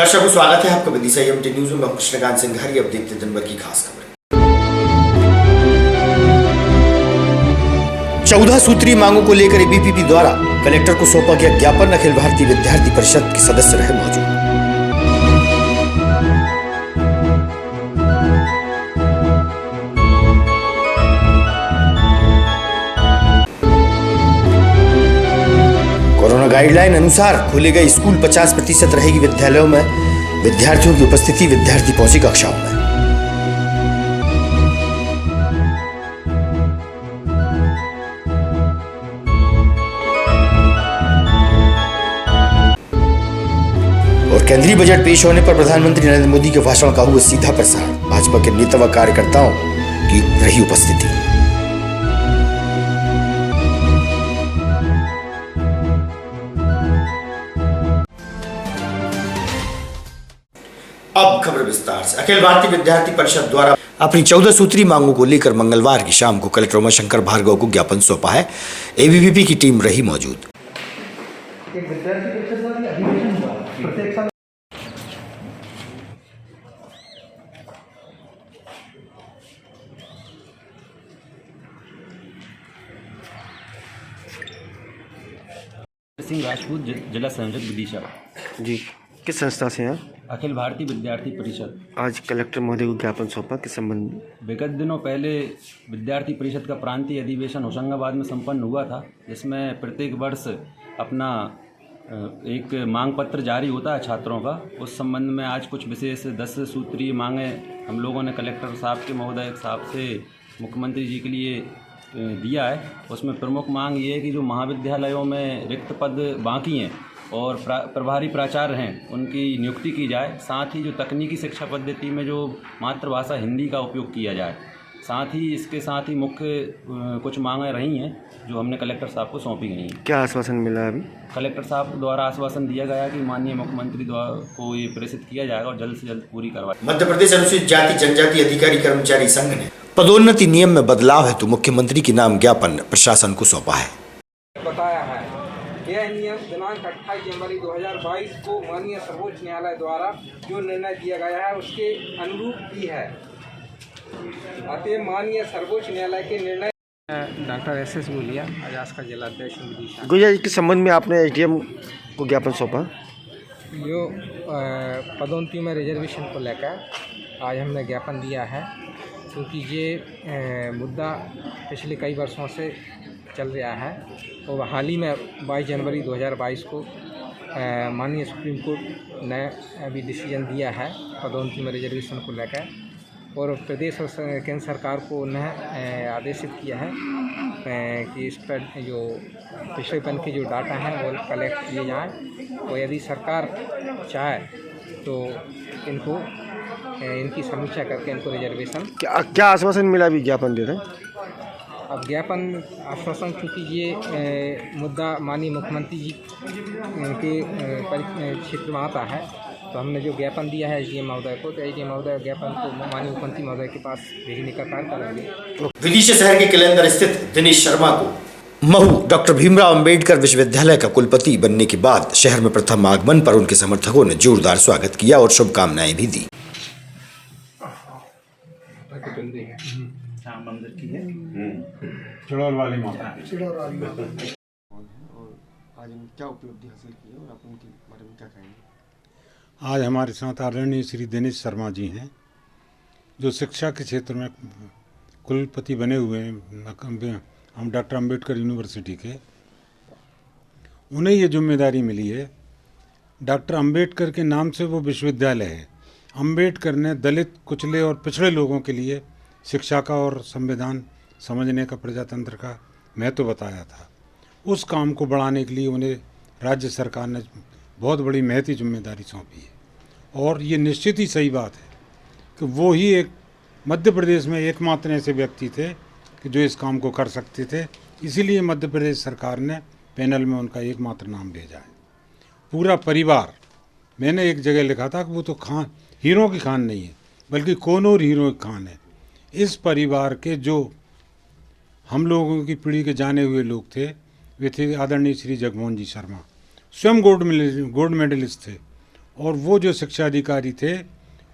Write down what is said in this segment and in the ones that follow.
दर्शकों स्वागत है आपका विदिशा एमटी न्यूज में। कृष्णकांत सिंह घर। अब देखते दिन भर की खास खबरें। 14 सूत्रीय मांगों को लेकर एबीवीपी द्वारा कलेक्टर को सौंपा गया ज्ञापन। अखिल भारतीय विद्यार्थी परिषद के सदस्य रहे मौजूद। कोरोना गाइडलाइन अनुसार खोले गए स्कूल 50% रहेगी विद्यालयों में विद्यार्थियों की उपस्थिति। विद्यार्थी पहुंची कक्षाओं में। और केंद्रीय बजट पेश होने पर प्रधानमंत्री नरेंद्र मोदी के भाषण का हुआ सीधा प्रसारण। भाजपा के नेता व कार्यकर्ताओं की रही उपस्थिति। अब खबर विस्तार से। अखिल भारतीय विद्यार्थी परिषद द्वारा अपनी 14 सूत्रीय मांगों को लेकर मंगलवार की शाम को कलेक्टर उमाशंकर भार्गव को ज्ञापन सौंपा है। एबीवीपी की टीम रही मौजूद। सिंह राजपूत, जिला संयोजक विदिशा जी। किस संस्था से हैं? अखिल भारतीय विद्यार्थी परिषद। आज कलेक्टर महोदय को ज्ञापन सौंपा किस संबंध में? विगत दिनों पहले विद्यार्थी परिषद का प्रांतीय अधिवेशन होशंगाबाद में संपन्न हुआ था, जिसमें प्रत्येक वर्ष अपना एक मांग पत्र जारी होता है छात्रों का। उस संबंध में आज कुछ विशेष 10 सूत्रीय मांगें हम लोगों ने कलेक्टर साहब के महोदय साहब से मुख्यमंत्री जी के लिए दिया है। उसमें प्रमुख मांग ये है कि जो महाविद्यालयों में रिक्त पद बाकी हैं और प्रभारी प्राचार्य हैं, उनकी नियुक्ति की जाए। साथ ही जो तकनीकी शिक्षा पद्धति में जो मातृभाषा हिंदी का उपयोग किया जाए। साथ ही इसके साथ ही मुख्य कुछ मांगें रही हैं जो हमने कलेक्टर साहब को सौंपी गई हैं। क्या आश्वासन मिला अभी? कलेक्टर साहब द्वारा आश्वासन दिया गया कि माननीय मुख्यमंत्री द्वारा को ये प्रेषित किया जाएगा और जल्द से जल्द पूरी करवाई। मध्य प्रदेश अनुसूचित जाति जनजाति अधिकारी कर्मचारी संघ ने पदोन्नति नियम में बदलाव हेतु मुख्यमंत्री के नाम ज्ञापन प्रशासन को सौंपा है। बताया है यह नियम दिनांक 28 जनवरी 2022 को माननीय सर्वोच्च न्यायालय द्वारा जो निर्णय दिया गया है उसके अनुरूप ही है। अतः माननीय सर्वोच्च न्यायालय के निर्णय। डॉक्टर एस गुलिया, आजास का जिलाध्यक्ष विदिशा। गुलिया जी, किस संबंध में आपने एसडीएम को ज्ञापन सौंपा? जो पदोन्नति में रिजर्वेशन को लेकर आज हमने ज्ञापन दिया है, क्योंकि ये मुद्दा पिछले कई वर्षों से चल रहा है और हाल ही में 22 जनवरी 2022 को माननीय सुप्रीम कोर्ट ने अभी डिसीजन दिया है पदोन्नति में रिजर्वेशन को लेकर। और प्रदेश और केंद्र सरकार को उन्हें आदेशित किया है कि इस पर जो पिछलेपन के जो डाटा हैं वो कलेक्ट किए जाएँ और यदि सरकार चाहे तो इनको इनकी समीक्षा करके इनको रिजर्वेशन। क्या आश्वासन मिला अभी ज्ञापन दे रहे हैं? अब ज्ञापन आश्वासन, क्योंकि ये मुद्दा माननीय मुख्यमंत्री जी के क्षेत्र में आता है, तो हमने जो ज्ञापन दिया है एसडीएम महोदय को, तो एसडीएम महोदय ज्ञापन को माननीय मुख्यमंत्री महोदय के पास भेजने का कार्य करेंगे। विदिशा शहर के किलेंदर स्थित दिनेश शर्मा को महू डॉक्टर भीमराव अंबेडकर विश्वविद्यालय का कुलपति बनने के बाद शहर में प्रथम आगमन पर उनके समर्थकों ने जोरदार स्वागत किया और शुभकामनाएं भी दी। चिड़ौल वाली माता। और आज क्या उपलब्धि हासिल की है और आप उनके बारे में क्या कहेंगे? आज हमारे साथ आदरणीय श्री दिनेश शर्मा जी हैं, जो शिक्षा के क्षेत्र में कुलपति बने हुए हैं। हम डॉक्टर अंबेडकर यूनिवर्सिटी के, उन्हें ये जिम्मेदारी मिली है। डॉक्टर अंबेडकर के नाम से वो विश्वविद्यालय है। अंबेडकर ने दलित, कुचले और पिछड़े लोगों के लिए शिक्षा का और संविधान समझने का, प्रजातंत्र का महत्व बताया था। उस काम को बढ़ाने के लिए उन्हें राज्य सरकार ने बहुत बड़ी महती जिम्मेदारी सौंपी है। और ये निश्चित ही सही बात है कि वो ही एक मध्य प्रदेश में एकमात्र ऐसे व्यक्ति थे कि जो इस काम को कर सकते थे। इसीलिए मध्य प्रदेश सरकार ने पैनल में उनका एकमात्र नाम भेजा है। पूरा परिवार, मैंने एक जगह लिखा था कि वो तो हीरो की खान नहीं है, बल्कि कोनोर हीरो की खान है। इस परिवार के जो हम लोगों की पीढ़ी के जाने हुए लोग थे, वे थे आदरणीय श्री जगमोहन जी शर्मा, स्वयं गोल्ड मेडलिस्ट थे। और वो जो शिक्षा अधिकारी थे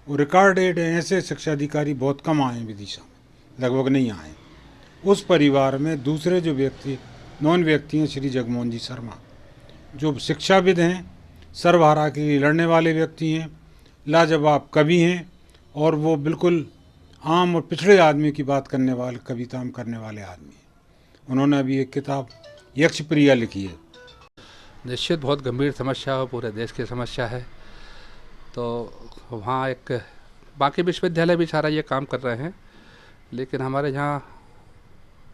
वो रिकॉर्डेड ऐसे शिक्षा अधिकारी बहुत कम आए हैं विदिशा में, लगभग नहीं आए। उस परिवार में दूसरे जो व्यक्ति नॉन व्यक्ति हैं श्री जगमोहन जी शर्मा, जो शिक्षाविद हैं, सर्वहारा के लिए लड़ने वाले व्यक्ति हैं, लाजवाब कवि हैं और वो बिल्कुल आम और पिछड़े आदमी की बात करने वाले, कविताएं करने वाले आदमी हैं। उन्होंने अभी एक किताब यक्ष प्रिया लिखी है। निश्चित बहुत गंभीर समस्या है, पूरे देश की समस्या है। तो वहाँ एक बाकी विश्वविद्यालय भी सारा ये काम कर रहे हैं, लेकिन हमारे यहाँ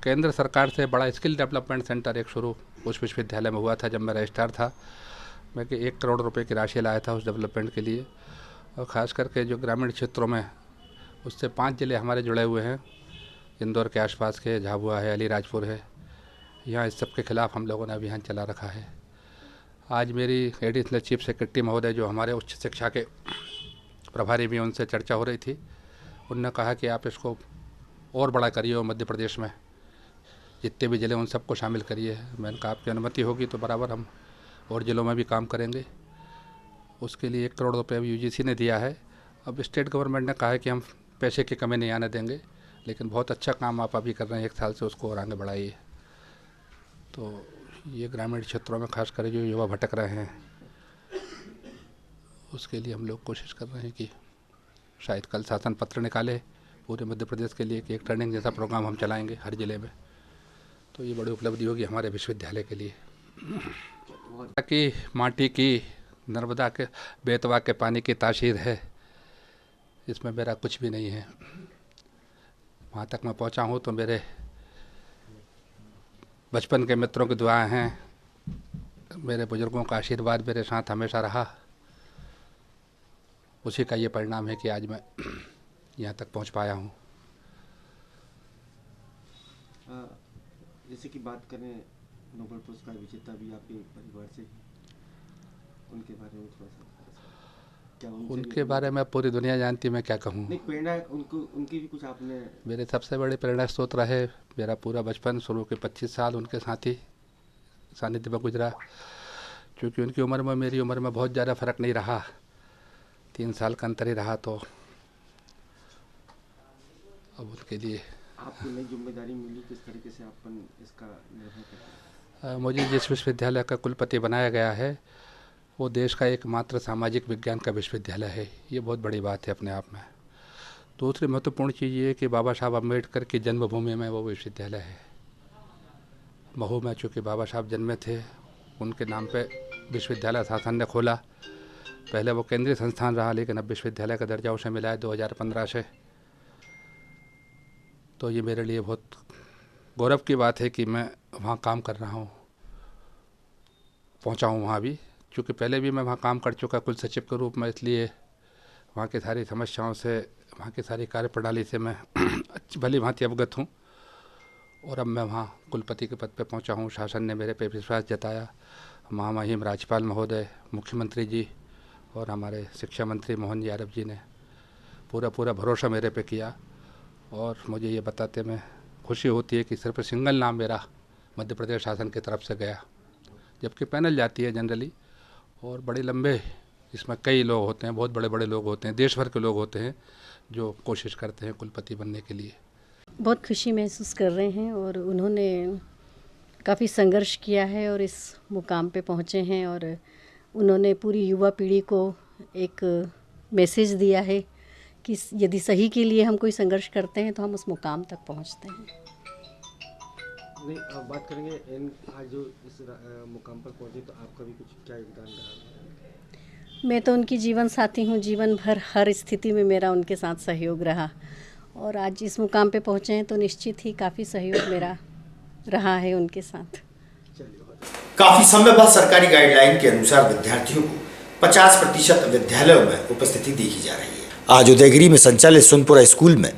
केंद्र सरकार से बड़ा स्किल डेवलपमेंट सेंटर एक शुरू उस विश्वविद्यालय में हुआ था जब मैं रजिस्ट्रार था। मैं कि 1 करोड़ रुपए की राशि लाया था उस डेवलपमेंट के लिए, और ख़ास करके जो ग्रामीण क्षेत्रों में उससे 5 ज़िले हमारे जुड़े हुए हैं, इंदौर के आसपास के, झाबुआ है, अलीराजपुर है, यहाँ इस सब के खिलाफ हम लोगों ने अभियान चला रखा है। आज मेरी एडिशनल चीफ सेक्रेटरी महोदय जो हमारे उच्च शिक्षा के प्रभारी भी, उनसे चर्चा हो रही थी। उन्होंने कहा कि आप इसको और बड़ा करिए और मध्य प्रदेश में जितने भी ज़िले उन सबको शामिल करिए। मैंने कहा आपकी अनुमति होगी तो बराबर हम और ज़िलों में भी काम करेंगे। उसके लिए 1 करोड़ रुपये UGC ने दिया है। अब स्टेट गवर्नमेंट ने कहा है कि हम पैसे की कमी नहीं आने देंगे, लेकिन बहुत अच्छा काम आप अभी कर रहे हैं 1 साल से, उसको और आगे बढ़ाइए। तो ये ग्रामीण क्षेत्रों में खास कर जो युवा भटक रहे हैं उसके लिए हम लोग कोशिश कर रहे हैं कि शायद कल शासन पत्र निकाले पूरे मध्य प्रदेश के लिए कि एक टर्निंग जैसा प्रोग्राम हम चलाएंगे हर ज़िले में। तो ये बड़ी उपलब्धि होगी हमारे विश्वविद्यालय के लिए। कि माटी की, नर्मदा के, बेतवा के पानी की तासीर है, इसमें मेरा कुछ भी नहीं है। वहाँ तक मैं पहुँचा हूँ तो मेरे बचपन के मित्रों की दुआएं हैं, मेरे बुजुर्गों का आशीर्वाद मेरे साथ हमेशा रहा। उसी का ये परिणाम है कि आज मैं यहाँ तक पहुँच पाया हूँ। जैसे कि बात करें नोबेल पुरस्कार विजेता भी आपके परिवार से, उनके बारे में थोड़ा सा क्या उनके बारे में पूरी दुनिया जानती, मैं क्या कहूँ। नहीं, प्रेरणा उनकी भी कुछ आपने। मेरे सबसे बड़े प्रेरणा स्रोत रहे। मेरा पूरा बचपन शुरू के 25 साल उनके साथ ही सानिध्य में गुजरा। क्योंकि उनकी उम्र में मेरी उम्र में बहुत ज़्यादा फ़र्क नहीं रहा, 3 साल का अंतर ही रहा। तो अब उनके लिए आपको नई जिम्मेदारी मिली, किस तरीके से अपन इसका निर्वहन करते हैं? मुझे जिस विश्वविद्यालय का कुलपति बनाया गया है वो देश का एकमात्र सामाजिक विज्ञान का विश्वविद्यालय है। ये बहुत बड़ी बात है अपने आप में। दूसरी महत्वपूर्ण चीज़ ये है कि बाबा साहब अम्बेडकर की जन्मभूमि में वो विश्वविद्यालय है। महू में चूँकि बाबा साहब जन्मे थे, उनके नाम पे विश्वविद्यालय शासन ने खोला। पहले वो केंद्रीय संस्थान रहा, लेकिन अब विश्वविद्यालय का दर्जा उसे मिला है 2015 से। तो ये मेरे लिए बहुत गौरव की बात है कि मैं वहाँ काम कर रहा हूँ, पहुँचा हूँ वहाँ भी। क्योंकि पहले भी मैं वहाँ काम कर चुका कुल सचिव के रूप में, इसलिए वहाँ की सारी समस्याओं से, वहाँ की सारी कार्यप्रणाली से मैं भली भांति अवगत हूँ। और अब मैं वहाँ कुलपति के पद पे पहुँचा हूँ। शासन ने मेरे पे विश्वास जताया। महामहिम राज्यपाल महोदय, मुख्यमंत्री जी और हमारे शिक्षा मंत्री मोहन यादव जी ने पूरा भरोसा मेरे पे किया। और मुझे ये बताते में खुशी होती है कि सिर्फ सिंगल नाम मेरा मध्य प्रदेश शासन की तरफ से गया, जबकि पैनल जाती है जनरली और बड़े लंबे, इसमें कई लोग होते हैं, बहुत बड़े बड़े लोग होते हैं, देश भर के लोग होते हैं जो कोशिश करते हैं कुलपति बनने के लिए। बहुत खुशी महसूस कर रहे हैं और उन्होंने काफ़ी संघर्ष किया है और इस मुकाम पे पहुँचे हैं। और उन्होंने पूरी युवा पीढ़ी को एक मैसेज दिया है कि यदि सही के लिए हम कोई संघर्ष करते हैं तो हम उस मुकाम तक पहुँचते हैं। नहीं, अब बात करेंगे आज जो इस मुकाम पर पहुँचे तो आपका भी कुछ क्या योगदान रहा? मैं तो उनकी जीवन साथी हूँ, जीवन भर हर स्थिति में मेरा उनके साथ सहयोग रहा और आज इस मुकाम पे पहुँचे हैं तो निश्चित ही काफ़ी सहयोग मेरा रहा है उनके साथ। काफी समय बाद सरकारी गाइडलाइन के अनुसार विद्यार्थियों को 50% विद्यालयों में उपस्थिति देखी जा रही है। आज उदयगिरी में संचालित सोनपुरा स्कूल में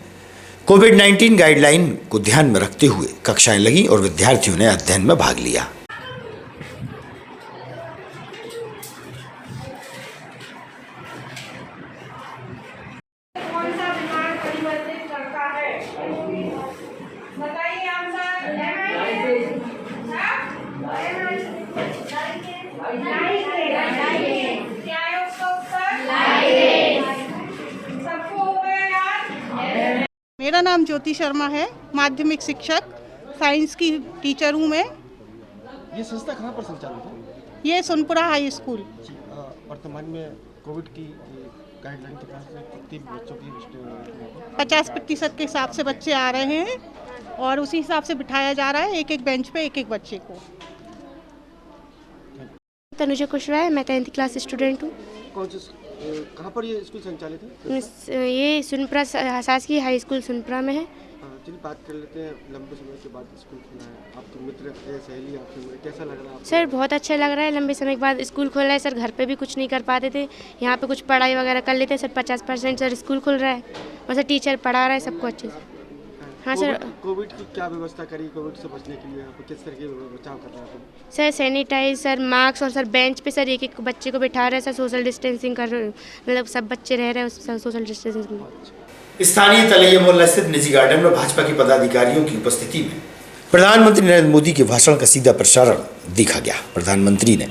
कोविड-19 गाइडलाइन को ध्यान में रखते हुए कक्षाएं लगी और विद्यार्थियों ने अध्ययन में भाग लिया। कौन सा बीमार परिवर्तित करता है? बताइए आंसर। क्या है उसका उत्तर? मेरा नाम ज्योति शर्मा है, माध्यमिक शिक्षक, साइंस की टीचर हूँ मैं। ये संस्था कहाँ पर संचालित है? ये सोनपुरा हाई स्कूल। वर्तमान में कोविड की गाइडलाइन के पास कितने बच्चों की 50% के हिसाब से बच्चे आ रहे हैं और उसी हिसाब से बिठाया जा रहा है, एक एक बेंच पे एक एक बच्चे को। तनुजा कुशवाहा, मैं 10th क्लास स्टूडेंट हूँ। कौन से कहाँ पर ये स्कूल संचालित है? ये सुनपुरा शासकीय हाई स्कूल सुनपुरा में है। चलिए बात कर लेते हैं, लंबे समय के बाद स्कूल खुला है, आपके मित्र थे, सहेली आपसे मिले, कैसा लग रहा है? सर बहुत अच्छा लग रहा है, लंबे समय के बाद स्कूल खुल रहा है। सर घर पे भी कुछ नहीं कर पाते थे, यहाँ पे कुछ पढ़ाई वगैरह कर लेते हैं। सर 50% सर स्कूल खुल रहा है और सर टीचर पढ़ा रहा है सबको अच्छे से। हाँ सर। कोविड की क्या व्यवस्था करी कोविड से बचने के लिए, यहाँ पे किस तरह के बचाव कर रहा है? सर सैनिटाइज, सर मास्क और सर बेंच पे सर एक एक बच्चे को बिठा रहे हैं। सर सोशल डिस्टेंसिंग कर रहे, मतलब सब बच्चे रह रहे हैं सोशल डिस्टेंसिंग में। स्थानीय तलैया मोहल्ला स्थित निजी गार्डन में भाजपा के पदाधिकारियों की उपस्थिति में प्रधानमंत्री नरेंद्र मोदी के भाषण का सीधा प्रसारण देखा गया। प्रधानमंत्री ने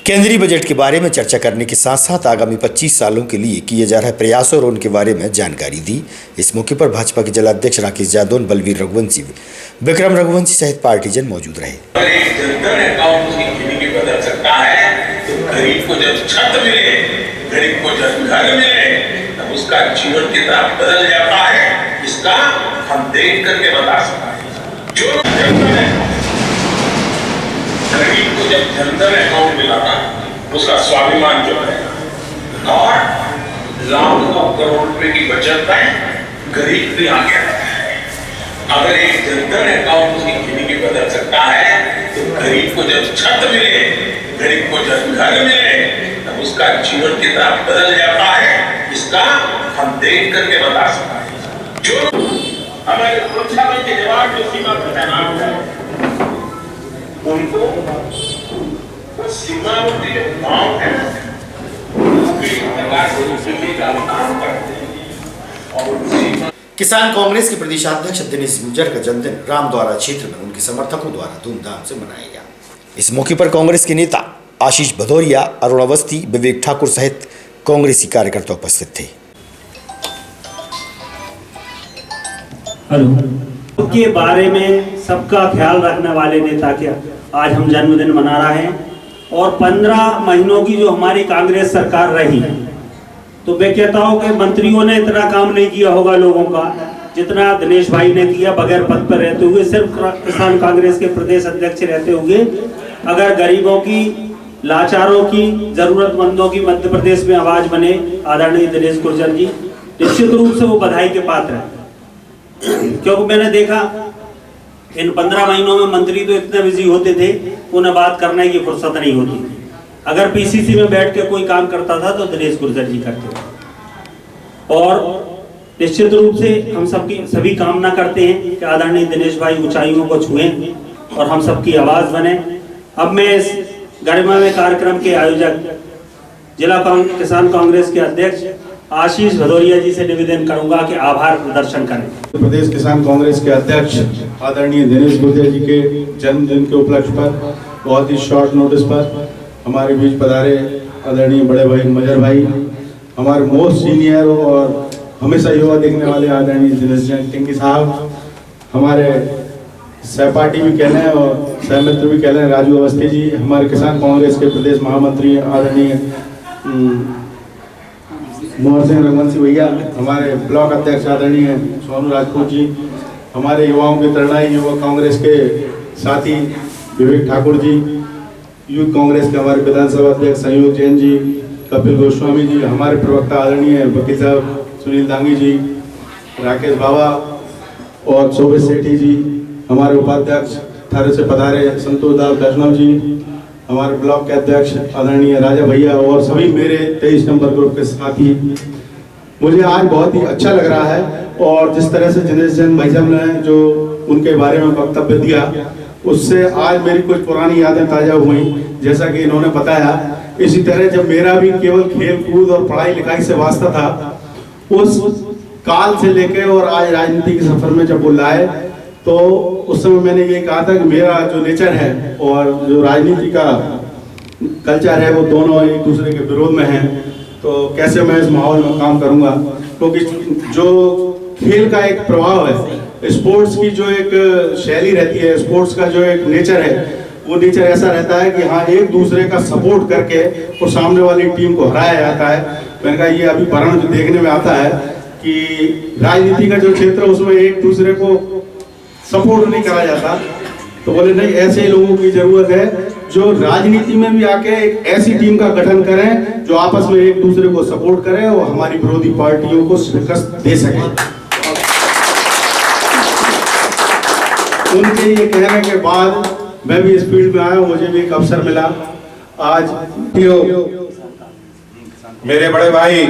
केंद्रीय बजट के बारे में चर्चा करने के साथ साथ आगामी 25 सालों के लिए किए जा रहे प्रयासों और उनके बारे में जानकारी दी। इस मौके पर भाजपा के जिलाध्यक्ष राकेश यादव, बलवीर रघुवंशी, विक्रम रघुवंशी सहित पार्टीजन मौजूद रहे। गरीब को जब छत मिले, गरीब को जब घर मिले, तब उसका जीवन कितना बदल जाता है, इसका हम देख करके बता सकते हैं। जो गरीब को जब जनधन अकाउंट मिला था, उसका स्वाभिमान जो है, और लाखों करोड़ रुपए की बचत में गरीब भी आ गया है। अगर एक जनधन अकाउंट उसकी जिंदगी बदल सकता है, तो गरीब को जब छत मिले, गरीब को जब घर मिले, तब उसका जीवन कितना बदल जाता है, इसका हम देख करके बता सकते हैं। जो हमारे सुरक्षा बल के जवान जो सीमा पर तैनात है, उनको सीमावर्ती जो गांव है, काम करते हैं। और किसान कांग्रेस के प्रदेशाध्यक्ष दिनेश गुर्जर का जन्मदिन रामद्वारा क्षेत्र में उनके समर्थकों द्वारा धूमधाम से मनाया गया। इस मौके पर कांग्रेस के नेता आशीष भदौरिया, अरुण अवस्थी, विवेक ठाकुर सहित कांग्रेसी कार्यकर्ता उपस्थित थे। के बारे में सबका ख्याल रखने वाले नेता के आज हम जन्मदिन मना रहे हैं। और 15 महीनों की जो हमारी कांग्रेस सरकार रही, तो मैं कहता हूं कि मंत्रियों ने इतना काम नहीं किया होगा लोगों का जितना दिनेश भाई ने किया। बगैर पद पर रहते हुए, सिर्फ किसान कांग्रेस के प्रदेश अध्यक्ष रहते हुए, अगर गरीबों की, लाचारों की, जरूरतमंदों की मध्य प्रदेश में आवाज बने आदरणीय दिनेश गुर्जर जी, निश्चित रूप से वो बधाई के पात्र है। क्योंकि मैंने देखा इन 15 महीनों में मंत्री तो इतने बिजी होते थे, उन्हें बात करने की फुर्सत नहीं होती। अगर पीसीसी में बैठ के कोई काम करता था तो दिनेश गुर्जर जी करते थे। और निश्चित रूप से हम सबकी सभी कामना करते हैं कि आदरणीय दिनेश भाई ऊंचाइयों को छुएं और हम सबकी आवाज बने। अब मैं इस गरिमामय कार्यक्रम के आयोजक जिला किसान कांग्रेस के अध्यक्ष आशीष भदौरिया जी से निवेदन करूंगा कि आभार प्रदर्शन करें। प्रदेश किसान कांग्रेस के अध्यक्ष आदरणीय दिनेश गुर्जर जी के जन्मदिन के उपलक्ष्य पर बहुत ही शॉर्ट नोटिस पर हमारे बीच पधारे आदरणीय बड़े भाई मजर भाई, हमारे मोस्ट सीनियर और हमेशा युवा देखने वाले आदरणीय दिनेश टिंकी साहब, हमारे सहपाठी भी कह लें और सहमित्र भी कह लें राजू अवस्थी जी, हमारे किसान कांग्रेस के प्रदेश महामंत्री आदरणीय मोहन सिंह रघुवंशी भैया, हमारे ब्लॉक अध्यक्ष आदरणीय सोनू राजपूत जी, हमारे युवाओं के तरनाई युवा कांग्रेस के साथी विवेक ठाकुर जी, यूथ कांग्रेस के हमारे विधानसभा अध्यक्ष संयोग जैन जी, कपिल गोस्वामी जी, हमारे प्रवक्ता आदरणीय वकील साहब सुनील दांगी जी, राकेश बाबा और शोभित सेठी जी, हमारे उपाध्यक्ष थारे से पधारे संतोष दास वैष्णव जी, हमारे ब्लॉक के अध्यक्ष आदरणीय राजा भैया और सभी मेरे 23 नंबर ग्रुप के साथी। मुझे आज बहुत ही अच्छा लग रहा है और जिस तरह से दिनेश जैन भाई साहब ने जो उनके बारे में वक्तव्य दिया, उससे आज मेरी कुछ पुरानी यादें ताजा हुई। जैसा कि इन्होंने बताया, इसी तरह जब मेरा भी केवल खेल कूद और पढ़ाई लिखाई से वास्ता था, उस काल से लेके और आज राजनीति के सफर में जब वो लाए, तो उस समय मैंने ये कहा था कि मेरा जो नेचर है और जो राजनीति का कल्चर है, वो दोनों एक दूसरे के विरोध में हैं। तो कैसे मैं इस माहौल में काम करूंगा, क्योंकि जो खेल का एक प्रभाव है, स्पोर्ट्स की जो एक शैली रहती है, स्पोर्ट्स का जो एक नेचर है, वो नेचर ऐसा रहता है कि हाँ एक दूसरे का सपोर्ट करके और सामने वाली टीम को हराया जाता है। मैंने कहा ये अभी परिणाम जो देखने में आता है कि राजनीति का जो क्षेत्र है उसमें एक दूसरे को सपोर्ट नहीं करा जाता, तो बोले नहीं ऐसे लोगों की जरूरत है जो राजनीति में भी आके एक ऐसी टीम का गठन करें जो आपस में एक दूसरे को सपोर्ट करें और हमारी विरोधी पार्टियों को शिकस्त दे सके। उनके ये कहने के बाद मैं भी इस फील्ड में आया, मुझे भी एक अवसर मिला। आज मेरे बड़े भाई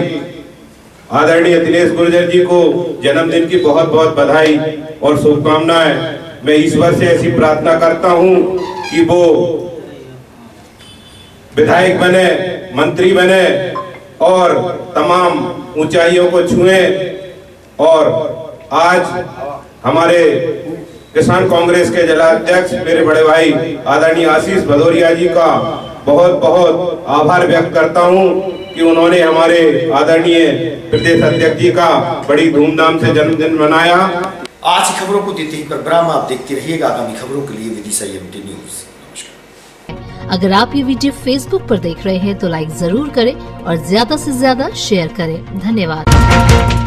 आदरणीय दिनेश गुर्जर जी को जन्मदिन की बहुत बहुत बधाई और शुभकामनाएं। मैं ईश्वर से ऐसी प्रार्थना करता हूं कि वो विधायक बने, मंत्री बने और तमाम ऊंचाइयों को छुएं। और आज हमारे किसान कांग्रेस के जिलाध्यक्ष मेरे बड़े भाई आदरणीय आशीष भदौरिया जी का बहुत बहुत आभार व्यक्त करता हूं कि उन्होंने हमारे आदरणीय प्रदेश अध्यक्ष जी का बड़ी धूमधाम से जन्मदिन मनाया। आज की खबरों को देते ही पर ब्राह्म आप देखते रहिएगा आगामी खबरों के लिए विदिशा एमटी न्यूज। अगर आप ये वीडियो फेसबुक पर देख रहे हैं तो लाइक जरूर करें और ज्यादा से ज्यादा शेयर करें। धन्यवाद।